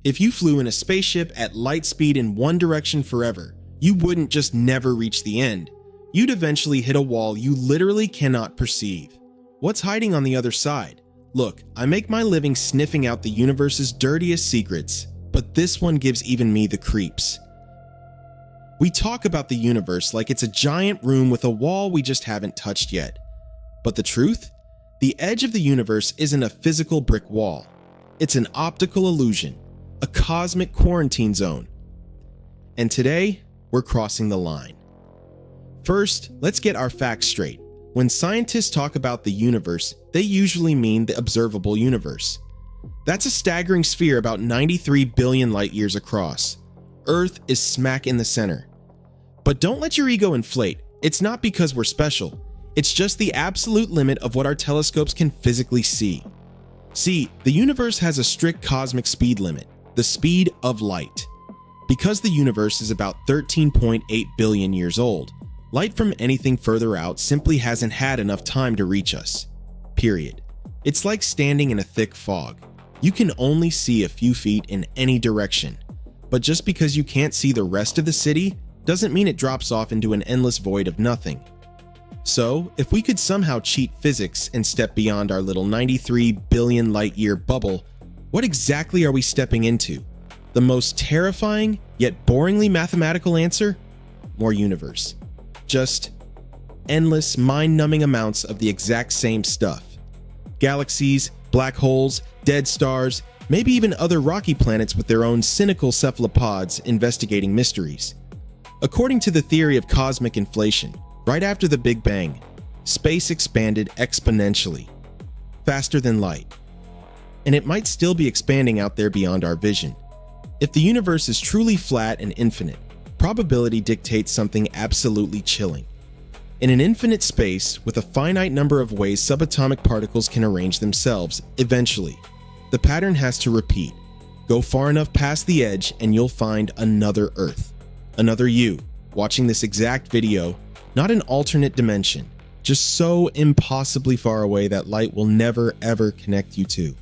If you flew in a spaceship at light speed in one direction forever, you wouldn't just never reach the end. You'd eventually hit a wall you literally cannot perceive. What's hiding on the other side? Look, I make my living sniffing out the universe's dirtiest secrets, but this one gives even me the creeps. We talk about the universe like it's a giant room with a wall we just haven't touched yet. But the truth? The edge of the universe isn't a physical brick wall. It's an optical illusion, a cosmic quarantine zone. And today, we're crossing the line. First, let's get our facts straight. When scientists talk about the universe, they usually mean the observable universe. That's a staggering sphere about 93 billion light years across. Earth is smack in the center. But don't let your ego inflate. It's not because we're special. It's just the absolute limit of what our telescopes can physically see. See, the universe has a strict cosmic speed limit, the speed of light. Because the universe is about 13.8 billion years old, light from anything further out simply hasn't had enough time to reach us. Period. It's like standing in a thick fog. You can only see a few feet in any direction. But just because you can't see the rest of the city doesn't mean it drops off into an endless void of nothing. So, if we could somehow cheat physics and step beyond our little 93 billion light year bubble, what exactly are we stepping into? The most terrifying, yet boringly mathematical answer? More universe. Just endless, mind-numbing amounts of the exact same stuff. Galaxies, black holes, dead stars, maybe even other rocky planets with their own cynical cephalopods investigating mysteries. According to the theory of cosmic inflation, right after the Big Bang, space expanded exponentially, faster than light. And it might still be expanding out there beyond our vision. If the universe is truly flat and infinite, probability dictates something absolutely chilling. In an infinite space, with a finite number of ways subatomic particles can arrange themselves, eventually, the pattern has to repeat. Go far enough past the edge and you'll find another Earth. Another you, watching this exact video, not an alternate dimension, just so impossibly far away that light will never ever connect you to.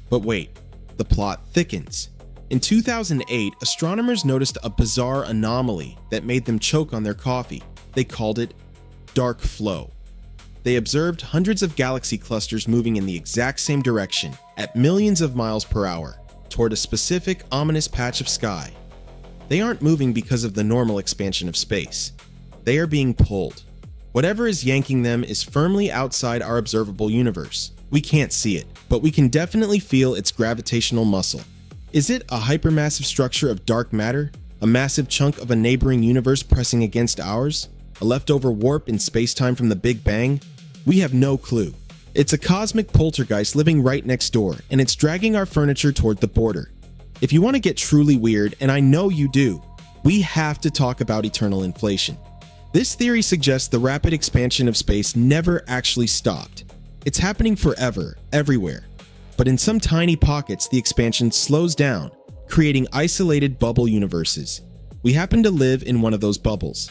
But wait, the plot thickens. In 2008, astronomers noticed a bizarre anomaly that made them choke on their coffee. They called it dark flow. They observed hundreds of galaxy clusters moving in the exact same direction at millions of miles per hour toward a specific ominous patch of sky. They aren't moving because of the normal expansion of space. They are being pulled. Whatever is yanking them is firmly outside our observable universe. We can't see it, but we can definitely feel its gravitational muscle. Is it a hypermassive structure of dark matter? A massive chunk of a neighboring universe pressing against ours? A leftover warp in space-time from the Big Bang? We have no clue. It's a cosmic poltergeist living right next door, and it's dragging our furniture toward the border. If you want to get truly weird, and I know you do, we have to talk about eternal inflation. This theory suggests the rapid expansion of space never actually stopped. It's happening forever, everywhere. But in some tiny pockets, the expansion slows down, creating isolated bubble universes. We happen to live in one of those bubbles.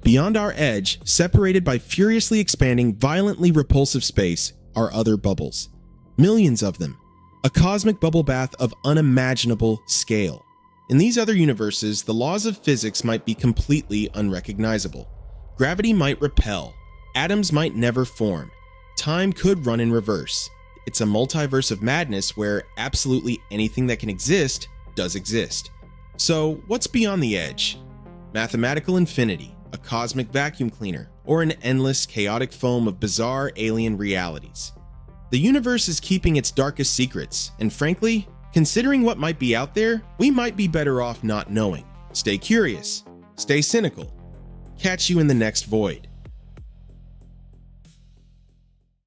Beyond our edge, separated by furiously expanding, violently repulsive space, are other bubbles. Millions of them. A cosmic bubble bath of unimaginable scale. In these other universes, the laws of physics might be completely unrecognizable. Gravity might repel. Atoms might never form. Time could run in reverse. It's a multiverse of madness where absolutely anything that can exist does exist. So, what's beyond the edge? Mathematical infinity, a cosmic vacuum cleaner, or an endless, chaotic foam of bizarre alien realities. The universe is keeping its darkest secrets, and frankly, considering what might be out there, we might be better off not knowing. Stay curious. Stay cynical. Catch you in the next void.